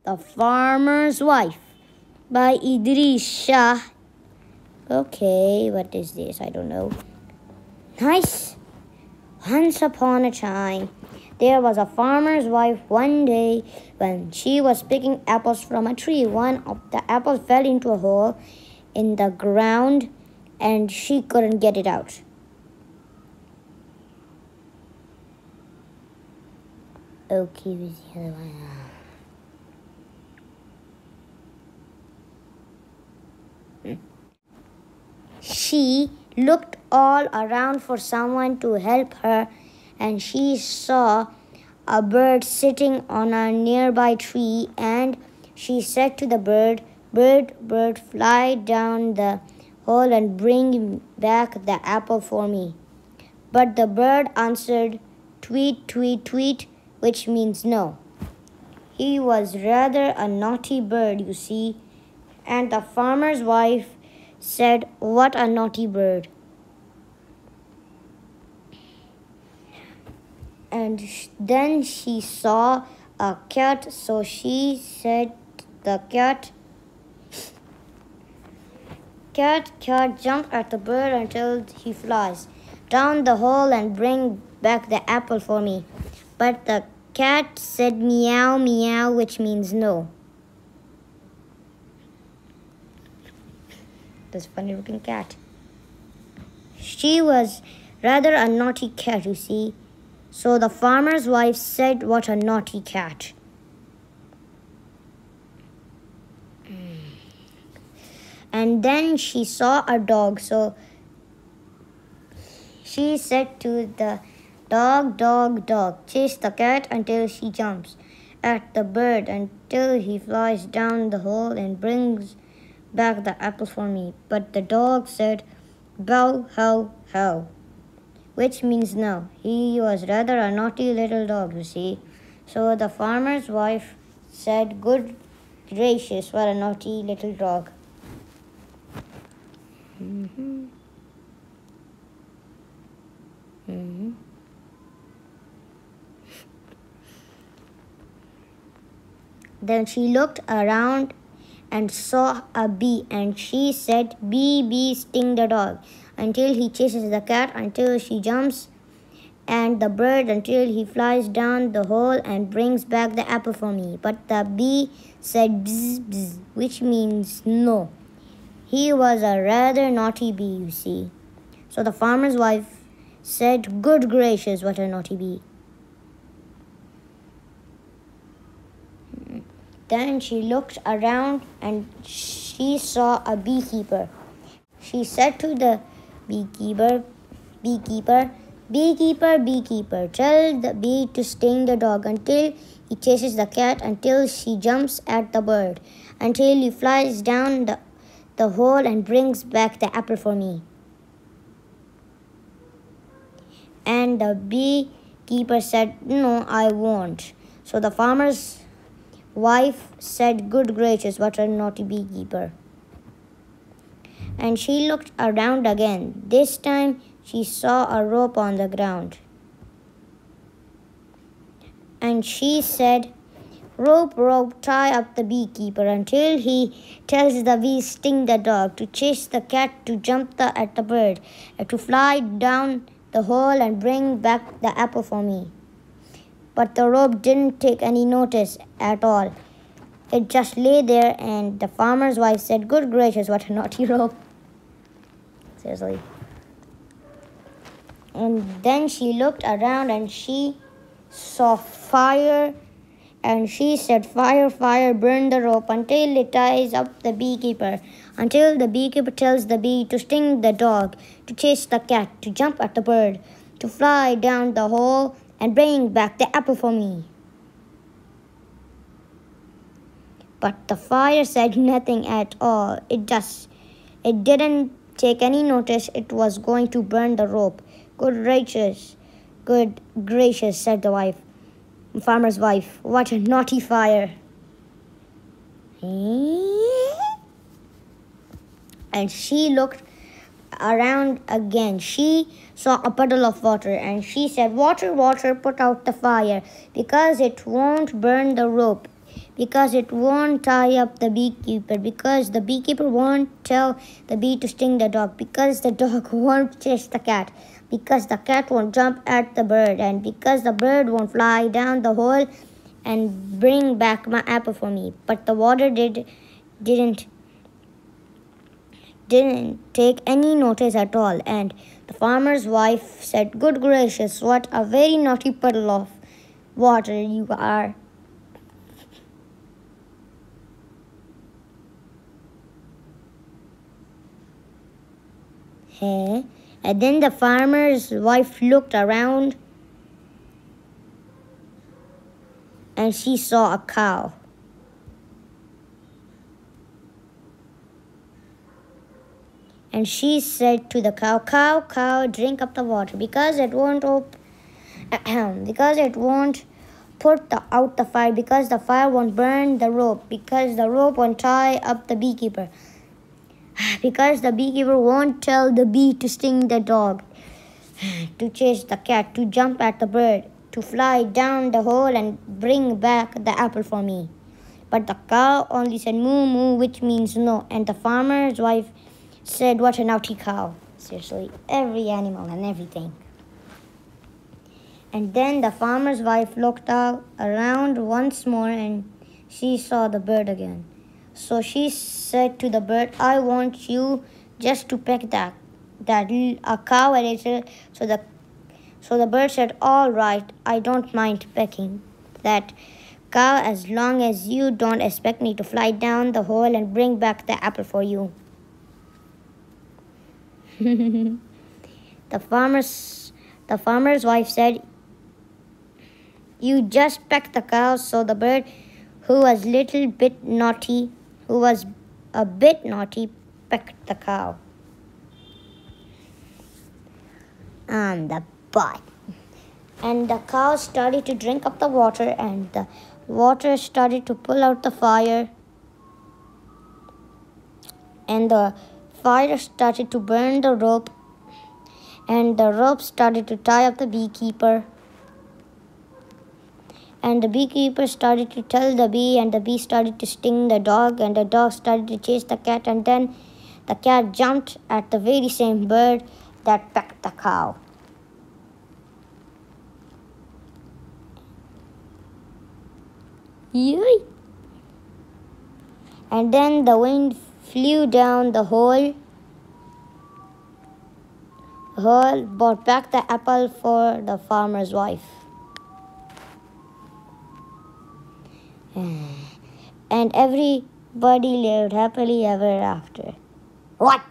The Farmer's Wife by Idrees Shah. Okay, what is this? I don't know. Nice. Once upon a time, there was a farmer's wife. One day, when she was picking apples from a tree, one of the apples fell into a hole in the ground and she couldn't get it out. Okay, with the other one. She looked all around for someone to help her, and she saw a bird sitting on a nearby tree, and she said to the bird, "Bird, bird, fly down the hole and bring back the apple for me." But the bird answered, "Tweet, tweet, tweet," which means no. He was rather a naughty bird, you see, and the farmer's wife said, "What a naughty bird." And then she saw a cat, so she said, "The cat, jump at the bird until he flies down the hole and bring back the apple for me." But the cat said, "Meow, meow," which means no. This funny looking cat. She was rather a naughty cat, you see. So the farmer's wife said, "What a naughty cat." And then she saw a dog, so she said to the dog, "Dog, dog, chase the cat until she jumps at the bird until he flies down the hole and brings back the apple for me." But the dog said, "Bow, how, how," which means no. He was rather a naughty little dog, you see. So the farmer's wife said, "Good gracious, what a naughty little dog." Then she looked around and saw a bee, and she said, "Bee, bee, sting the dog until he chases the cat until she jumps, and the bird until he flies down the hole and brings back the apple for me." But the bee said, "Bzz, bzz," which means no. He was a rather naughty bee, you see. So the farmer's wife said, "Good gracious, what a naughty bee." Then she looked around and she saw a beekeeper. She said to the beekeeper, "Beekeeper, beekeeper, beekeeper, tell the bee to sting the dog until he chases the cat, until she jumps at the bird, until he flies down the hole and brings back the apple for me." And the beekeeper said, "No, I won't." So the farmer's wife said, "Good gracious, what a naughty beekeeper." And she looked around again. This time she saw a rope on the ground. And she said, "Rope, rope, tie up the beekeeper until he tells the bee sting the dog, to chase the cat, to jump at the bird, to fly down the hole and bring back the apple for me." But the rope didn't take any notice at all. It just lay there, and the farmer's wife said, "Good gracious, what a naughty rope." Seriously. And then she looked around and she saw fire, and she said, "Fire, fire, burn the rope until it ties up the beekeeper, until the beekeeper tells the bee to sting the dog, to chase the cat, to jump at the bird, to fly down the hole and bring back the apple for me." But the fire said nothing at all. It didn't take any notice. It was going to burn the rope. Good gracious, said the farmer's wife. What a naughty fire. And she looked around again. She saw a puddle of water, and she said, "Water, water, put out the fire, because it won't burn the rope. because it won't tie up the beekeeper, because the beekeeper won't tell the bee to sting the dog, because the dog won't chase the cat, because the cat won't jump at the bird, and because the bird won't fly down the hole and bring back my apple for me. But the water didn't take any notice at all, and the farmer's wife said, "Good gracious, what a very naughty puddle of water you are." Hey. And then the farmer's wife looked around and she saw a cow. And she said to the cow, "Cow, cow, drink up the water, because it won't put out the fire, because the fire won't burn the rope, because the rope won't tie up the beekeeper, because the beekeeper won't tell the bee to sting the dog, to chase the cat, to jump at the bird, to fly down the hole and bring back the apple for me." But the cow only said moo moo, which means no, and the farmer's wife said, "What a naughty cow." Seriously, every animal and everything. And then the farmer's wife looked around once more and she saw the bird again. So she said to the bird, "I want you just to peck a cow a little." So the bird said, "All right, I don't mind pecking that cow as long as you don't expect me to fly down the hole and bring back the apple for you." The farmer's wife said, "You just peck the cow." So the bird, who was a bit naughty, pecked the cow on the butt. And the cow started to drink up the water, and the water started to pull out the fire, and the fire started to burn the rope, and the rope started to tie up the beekeeper, and the beekeeper started to tell the bee, and the bee started to sting the dog, and the dog started to chase the cat, and then the cat jumped at the very same bird that pecked the cow. Yay! And then the wind flew down the hole, brought back the apple for the farmer's wife. And everybody lived happily ever after. What?